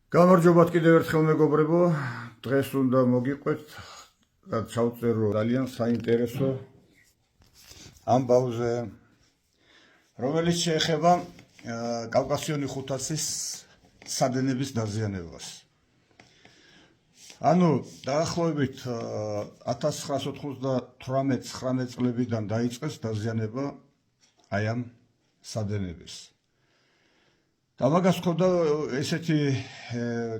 გამარჯობათ კიდევ ერთხელ მეგობრებო, დღეს უნდა მოგიყვეთ და ჩავწერო ძალიან საინტერესო ამბავზე, რომელიც შეეხება კავკასიონი ხუთასის სადენების დაზიანებას. ანუ დაახლოებით 1998-19 წლებიდან დაიწყეს დაზიანება აი ამ სადენების. და მაგას ხოდა ესეთი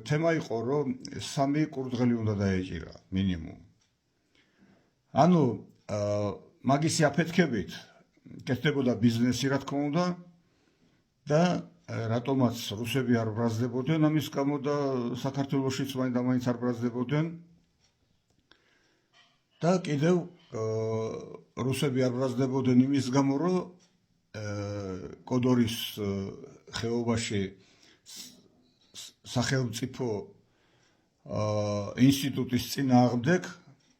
თემა იყო, რომ 3 კურდღელი უნდა დაეჭირა მინიმუმ. ანუ მაგისი აფეთქებით კეთდებოდა ბიზნესი, რა თქმა უნდა, და რატომაც რუსები არ ბრაზდებოდნენ ამის გამო და საქართველოშიც მაინც არ ბრაზდებოდნენ. და კიდევ რუსები არ ბრაზდებოდნენ იმის გამო, რომ კოდორის ხეობაში სახელმწიფო ინსტიტუტის წინააღმდეგ,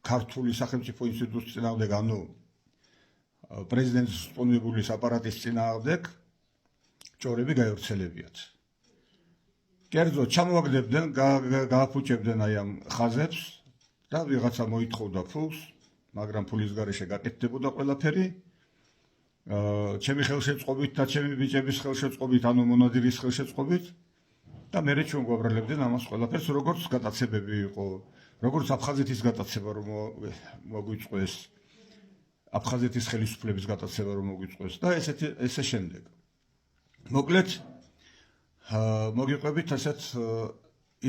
ქართული სახელმწიფო ინსტიტუტის წინააღმდეგ, ანუ პრეზიდენტის სპონსორებული აპარატის წინააღმდეგ ჭორები გაივრცელებიათ. კერძოდ ჩამოაგდებდნენ, გააფუჭებდნენ აი ამ ხაზებს და ვიღაცა მოითხოვდა ფულს, მაგრამ ფულის გარეშე გაკეთდებოდა ყველაფერი. ჩემი ხელშეწყობით და ჩემი ბიჭების ხელშეწყობით, ანუ მონადირის ხელშეწყობით და მერე ჩვენ გვაბრალებდნენ ამას ყველაფერს, როგორც გატაცებები იყო, როგორც აფხაზეთის გატაცება რომ მოგვიწყვეს, აფხაზეთის ხელისუფლების გატაცება რომ მოგვიწყვეს და ესე შემდეგ. მოკლედ მოგიყვებით ასეთ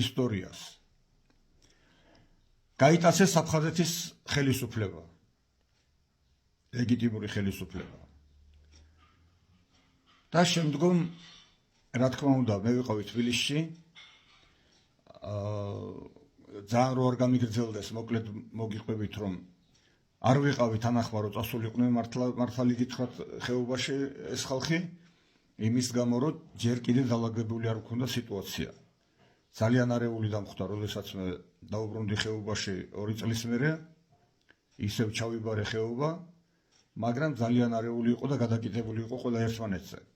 ისტორიას. გაიტაცეს აფხაზეთის ხელისუფლება, ლეგიტიმური ხელისუფლება. და შემდგომ, რა თქმა უნდა, მე ვიყავი თბილისში, ძალიან რო არ გამიგრძელდეს, მოკლედ მოგიყვებით, რომ არ ვიყავი თანახმარო წასულიყვნენ მართალი გითხრათ ხეობაში ეს ხალხი, იმის გამო, რომ ჯერ კიდევ დაალაგებული არ მქონდა სიტუაცია. ძალიან არეული დამხვდა, როდესაც მე დაუბრუნდი ხეობაში 2 წლის მერე, ისევ ჩავიბარე ხეობა, მაგრამ ძალიან არეული იყო და გადაკიდებული იყო ყველა ერთმანეთზე.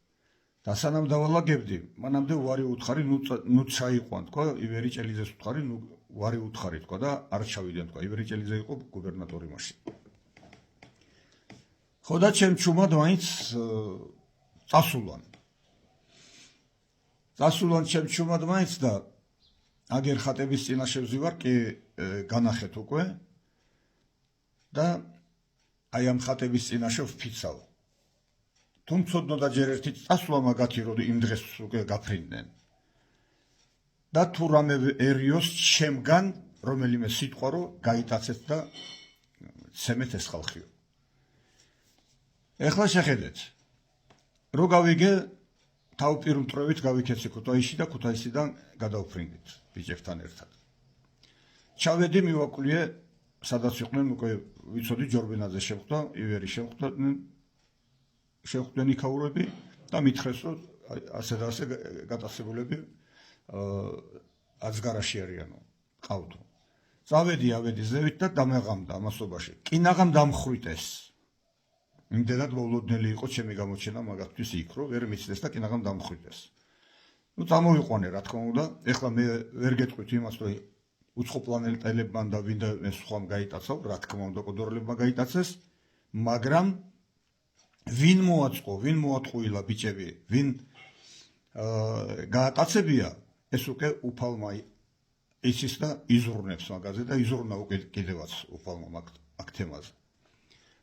და სანამ დავალაგებდი, მანამდე უარი უთხარი, ნუ ჩაიყვან, თქვა, ივერი ჭელიძეს უთხარი, ნუ უარი უთხარი, თქვა და არ ჩავიდენ, თქვა, ივერი ჭელიძე იყო გუბერნატორი მაშინ. ხო და ჩემ ჩუმად მაინც წასულან. წასულან ჩემ ჩუმად მაინც და აგერ ხატების წინაშე ვზივარ, კი განახეთ უკვე და აი ამ ხატების წინაშე ვფიცავ. თუ მცოდნოდა ჯერ ერთი წასვლა მაგათი, რომ იმ დღეს უკვე გაფრინდნენ. და თუ რამეერიოს ჩემგან რომელიმე სიტყვა რომ გაიტაცეთ და ცემეთ ეს ხალხიო. ეხლა შეხედეთ, რო გავიგე, თავპირმტრობით გავიქეცი ქუთაისში და ქუთაისიდან გადავფრინდით ბიჭებთან ერთად. ჩავედი, მივაკვლიე, სადაც იყვნენ, უკვე ვიცოდი, ჯორბენაძე შეხვდა, ივერი შეხვდნენ იქაურები და მითხრეს, რომ ასე და ასე გატაცებულები აცგარაში არიანო, ყავდო. წავედი ზევით და დამეღამდა ამასობაში. კინაღამ დამხრიტეს. იმდენად მოულოდნელი იყო ჩემი გამოჩენა მაგათთვის იქ, რომ ვერ მიცდეს და კინაღამ დამხრიტეს. ნუ წამოვიყვანე, რა თქმა უნდა, ეხლა მე ვერ გეტყვით იმას, რომ უცხოპლანეტელებმა და ვინდა სხვამ გაიტაცავ, რა თქმა უნდა, კოდორლებმა გაიტაცეს, მაგრამ ვინ მოაწყო, ვინ მოატყუილა ბიჭები, ვინ გაატაცებია, ეს უკვე უფალმა იცის და იზრუნებს მაგაზე და იზრუნა უკვე კიდევაც უფალმა მაგ თემაზე.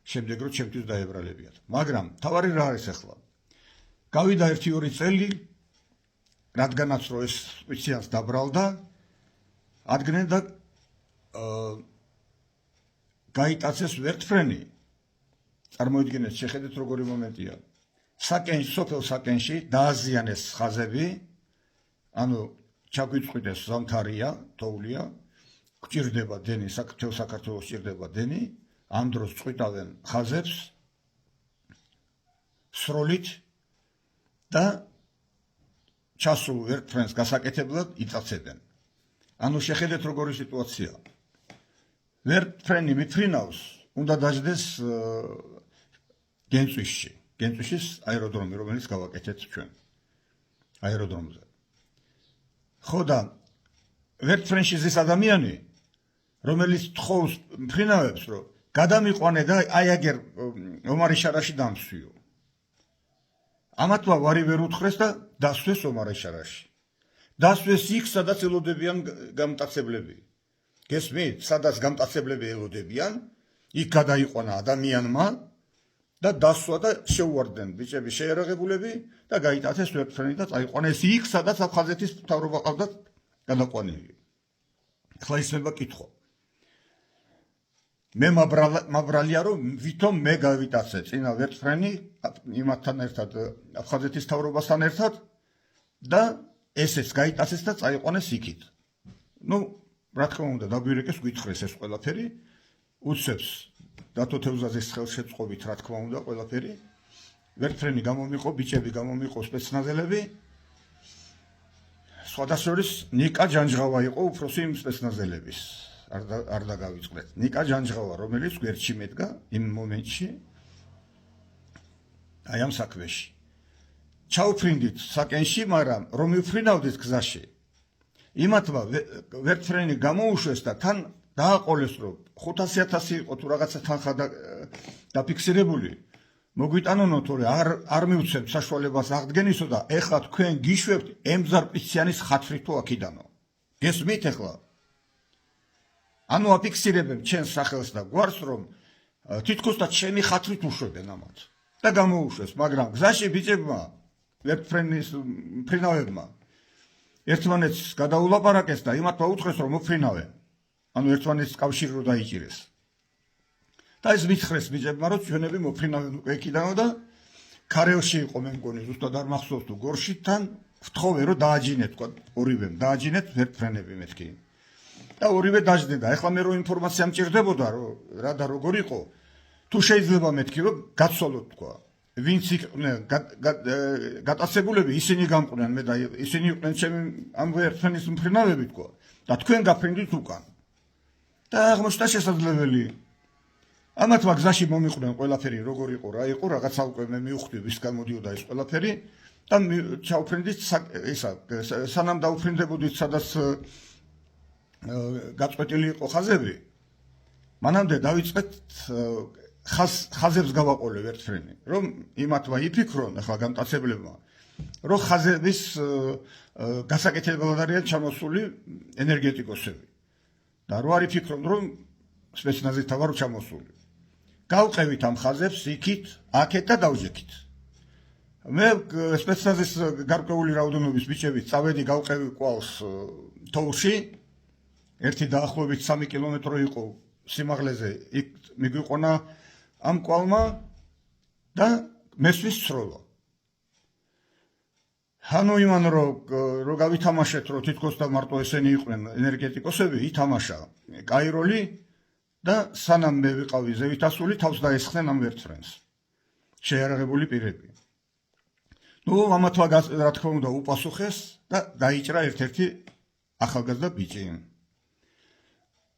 შემდეგ რომ ჩემთვის დაებრალებიათ. მაგრამ თავარი რა არის ახლა? გავიდა 1-2 წელი, რადგანაც რომ ეს სპეციალს დაბრალდა, ადგნენ და გაიტაცეს ვერტფრენი. წარმოიდგინეთ, შეხედეთ როგორი მომენტია. სოფელ საკენში დააზიანეს ხაზები, ანუ ჩაგვიწყვიტეს ზამთარია, თოვლია, გვჭირდება დენი, მთელ საქართველოს ჭირდება დენი, ამ დროს წყვიტავენ ხაზებს სროლით და ჩასულ ვერტფრენს გასაკეთებლად იწაცებენ. ანუ შეხედეთ როგორი სიტუაცია. ვერტფრენი მიფრინავს, უნდა დაждდეს გენწვიშის აეროდრომი, რომელიც გავაკეთეთ ჩვენ აეროდრომზე. ხო და ვერტფრენში ზის ადამიანი, რომელიც თხოვს მფრინავებს, რომ გადამიყვანე და აი აგერ ომარი შარაში დამსვიო. ამათმა ვარი ვერ უთხრეს და დასვეს ომარი შარაში. დასვეს იქ, სადაც ელოდებიან გამტაცებლები. გესმით, სადაც გამტაცებლები ელოდებიან, იქ გადაიყვანა ადამიანმა და დასვა და შეუვარდნენ ბიჭები შეიარაღებულები და გაიტაცეს ვერტფრენი და წაიყვანეს იქ, სადაც აფხაზეთის მთავრობა ყავდათ გადაყვანილი. ახლა ისმება კითხვა. მე მაბრალია რომ ვითომ მე გავიტაცე წინა ვერტფრენი იმათთან ერთად აფხაზეთის მთავრობასთან ერთად და ესეც გაიტაცეს და წაიყვანეს იქით. ნუ რა თქმა უნდა დაგვირეკეს გვითხრეს ეს ყველაფერი უცებს დათო თევზაძის ხელშეწყობით რა თქმა უნდა ყველაფერი ვერტფრენი გამომიყო ბიჭები გამომიყო სპეცნაზელები სხვადასხვა ნიკა ჯანჯღავა იყო უფროსი იმ სპეცნაზელების არ დაგავიწყდეთ ნიკა ჯანჯღავა რომელიც გვერდში მედგა იმ მომენტში აი ამ საქმეში ჩაუფრინდით საკენში მაგრამ რომ მიფრინავდით გზაში იმათმა ვერტფრენი გამოუშვეს და თან დააყოლეს რომ 500,000 იყო თუ რაღაცა თანხა დაფიქსირებული მოგვიტანონო თორე არ მივცემთ საშუალებას აღდგენისო და ეხლა თქვენ გიშვებთ ემზარპიციანის ხათრი თუ აქიდანო გესმით ეხლა ანუ აფიქსირებენ ჩემს სახელს და გვარს რომ თითქოს და ჩემი ხათრით უშვებენ ამათ და გამოუშვეს მაგრამ გზაში ბიჭებმა ვერტფრენის მფრინავებმა ერთმანეთს გადაულაპარაკეს და იმათმა უთხრეს რომ მოფრინავენ ანუ ერთმანეთის კავშირი რო დაიჭირეს და ეს მითხრეს ბიჭებმა რომ ჩვენები მოფრინავენ უკვე იქიდანო და ქარელში იყო მე მგონი ზუსტად არ მახსოვს თუ გორშიდან ვთხოვე რომ დააჯინეთ თქვა ორივემ დააჯინეთ ვერტფრენები მეთქი და ორივე დაждდნენ და ეხლა მე რო ინფორმაცია მჭირდებოდა რომ რა და როგორ იყო თუ შეიძლება მეთქი რომ გაცვალოთ თქვა ვინც იყვნენ გატაცებულები ისინი გამყვნიან მე და ისინი იყვნენ ჩემი ამ ვერტფრენის მფრინავები თქვა და თქვენ გაფრინდით უკან და აღმოჩნდა შესაძლებელი ამათმა გზაში მომიყვნენ ყველაფერი როგორ იყო რა იყო რაღაცა უკვე მე მივხვდი ვის გამოდიოდა ეს ყველაფერი და ჩაუფრინდით ისა სანამ დაუფრინდებოდით სადაც გაწყვეტილი იყო ხაზები მანამდე დავიწყეთ ხაზებს გავაყოლე ვერტფრენი რომ იმათმა იფიქრონ ახლა გამტაცებლებმა რომ ხაზების გასაკეთებლად არიან ჩამოსული ენერგეტიკოსები და რო არ იფიქრონ რომ სპეცნაზის თავარ ჩამოსული გავყევით ამ ხაზებს იქით აქეთ და დავჯექით მე სპეცნაზის გარკვეული რაოდენობის ბიჭებით წავედი გავყევი კვალს თოვლში ერთი დაახლოებით 3 კილომეტრი იყო სიმაღლეზე იქ მიგვიყვანა ამ კვალმა და მესვის სროლა ანუ იმან რო გავითამაშეთ რომ თითქოს და მარტო ესენი იყვნენ ენერგეტიკოსები ითამაშა კაიროლი და სანამ მე ვიყავი ზევითასული თავს დაესხნენ ამ ვერტფრენს შეიარაღებული პირები ნუ ამათმა რა თქმა უნდა უპასუხეს და დაიჭრა ერთ-ერთი ახალგაზრდა ბიჭი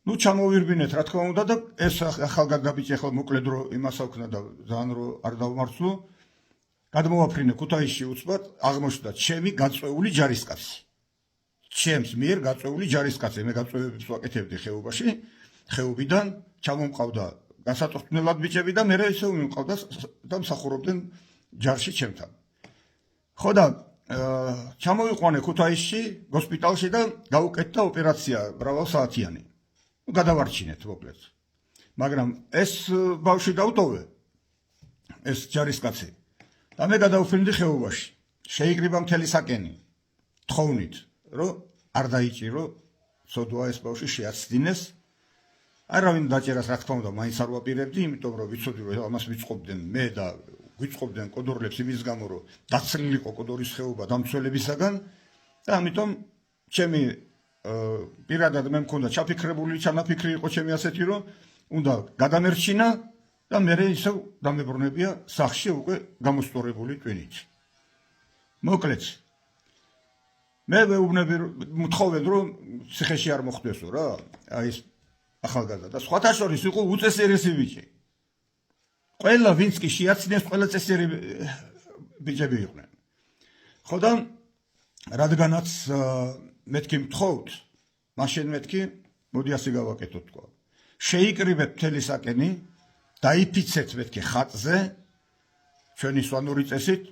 ნუ ჩამოვირბინეთ რა თქმა უნდა და ეს ახალგაზრდა ბიჭი ახლა მოკლედ რო იმას აქვნა და ძალიან რო არ დავმარცლო გადმოვაფრინე ქუთაისში უცბად აღმოჩნდა ჩემი გაწვეული ჯარისკაცი ჩემს მიერ გაწვეული ჯარისკაცი მე გაწვევებს ვაკეთებდი ხეობაში ხეობიდან ჩამომყავდა გასაწორთნელად ბიჭები და მე ისევ მიმყავდა და მსახურობდნენ ჯარში ჩემთან ხო და ჩამოვიყვანე ქუთაისში ჰოსპიტალში და გაუკეთდა ოპერაცია მრავალსაათიანი გადავარჩინეთ მოკლედ მაგრამ ეს ბავშვი დავტოვე ეს ჯარისკაცი და მე გადავფრინდი ხეობაში შეიკრიბა მთელი საკენი თხოვნით რომ არ დაიჭირო სოდვა ეს ბავშვი შეაცდინეს არავინ დაჭერას რა თქმა უნდა მაინც არ ვაპირებდი იმიტომ რომ ვიცოდი რომ ამას ვიწყობდნენ მე და ვიწყობდნენ კოდორლებს იმის გამო რომ დაცლილიყო კოდორის ხეობა დამცველებისაგან და ამიტომ ჩემი პირადად მე მქონდა ჩაფიქრებული ჩანაფიქრი იყო ჩემი ასეთი რომ უნდა გადამერჩინა და მე ისევ დამებრუნებია სახში უკვე გამოსწორებული ტვინით მოკლედ მე ვეუბნები მთხოვენ რომ ციხეში არ მოხვდესო რა აი ეს ახალგაზრდა და სხვათა შორის იყო უწესერესი ბიჭი ყველა ვინც კი შეაცნეს ყველა წესიერი ბიჭები იყვნენ ხო და რადგანაც მეთქი მთხოვთ მაშინ მეთქი მოდი ასე გავაკეთოთ თქვა. შეიკრიბეთ მთელი საკენი, დაიფიცეთ მეთქი ხატზე ჩვენი სვანური წესით,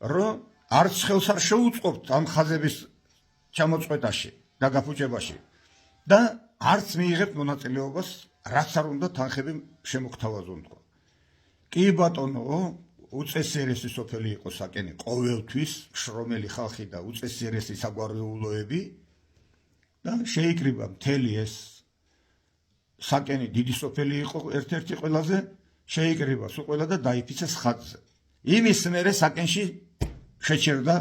რომ არც ხელს არ შეუწყობთ ამ ხაზების ჩამოწყვეტაში და გაფუჭებაში და არც მიიღებთ მონაწილეობას, რაც არ უნდა თანხები შემოგთავაზონ თქვა. კი ბატონო, უწესიერესი სოფელი იყო საკენი ყოველთვის, შრომელი ხალხი და უწესიერესი საგვარეულოები და შეიკრიბა მთელი ეს საკენი დიდი სოფელი იყო ერთ-ერთი ყველაზე, შეიკრიბა სულ ყველა და დაიფიცეს ხაზზე. იმის მერე საკენში შეჩერდა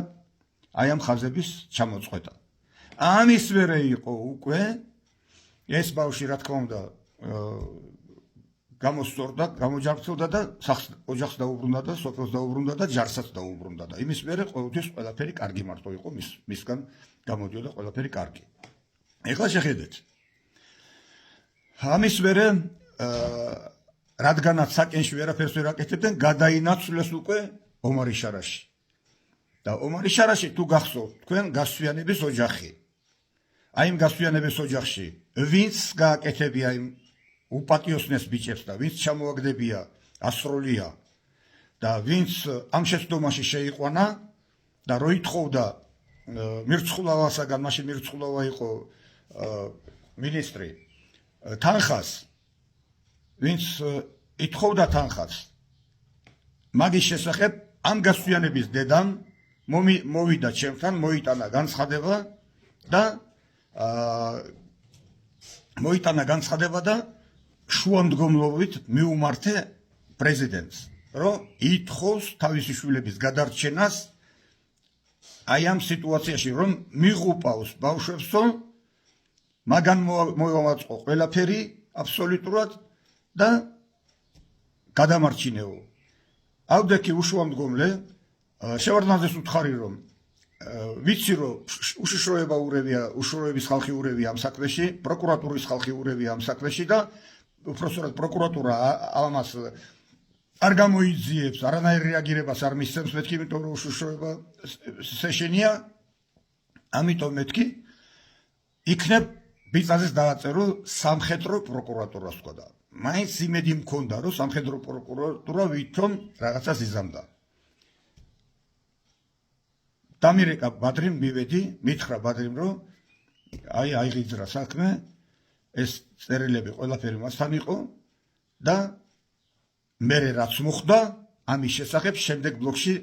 აი ამ ხაზების ჩამოწყვეტა. ამის მერე იყო უკვე ეს ბავშვი რა თქმა უნდა გამოსწორდა, გამოჯანმრთელდა და ოჯახს დაუბრუნდა და სოფელს დაუბრუნდა და ჯარსაც დაუბრუნდა და იმის მერე ყოველთვის ყველაფერი კარგი მარტო იყო მისგან გამოდიოდა ყველაფერი კარგი. ეხლა შეხედეთ. ამის მერე რადგანაც საკენში ვერაფერს ვერ აკეთებდნენ, გადაინაცვლეს უკვე ომარ იშარაში. და ომარ იშარაში თუ გახსოვთ თქვენ გასვიანების ოჯახი. აი იმ გასვიანების ოჯახში ვინც გააკეთებია იმ უპატიოსნეს ბიჭებს და ვინც ჩამოაგდებია ასროლია და ვინც ამ შეცდომაში შეიყვანა და რო ითხოვდა მირცხულავასაგან, მაშინ მირცხულავა იყო მინისტრი, თანხას, ვინც ითხოვდა თანხას, მაგის შესახებ ამ გასვიანების დედამ მოვიდა ჩემთან, მოიტანა განცხადება და შუამდგომლობით მიუმართე პრეზიდენტს, რომ ითხოვს თავისი შვილების გადარჩენას აი ამ სიტუაციაში, რომ მიღუპავს ბავშვებსო, მაგან მოევაწყო ყველაფერი აბსოლუტურად და გადამარჩინეო. ავდექი უშუამდგომლე, შევარდნაძეს უთხარი რომ ვიცი რომ უშიშროების ხალხი ურევია ამ საქმეში, პროკურატურის ხალხი ურევია ამ საქმეში და უпроსტად პროკურატურა ამას არ გამოიძიებს, არანაირ რეაგირებას არ მისცემს მეთქი, იმიტომ რომ უშიშროება სეშენია, ამიტომ მეთქი იქნებ ბიძაზეს დააწერო სამხედრო პროკურატურას თქვა და მაინც იმედი მქონდა რომ სამხედრო პროკურატურა ვითომ რაღაცას იზამდა. დამირეკა ბადრიმ, მივედი, მითხრა ბადრიმ, რომ აი აიღიძრა საქმე, ეს წერილები ყველაფერი მასთან იყო და მერე რაც მოხდა, ამის შესახებ შემდეგ ბლოკში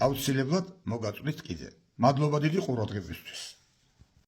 აუცილებლად მოგაწვდით კიდე. მადლობა დიდი ყურადღებისთვის.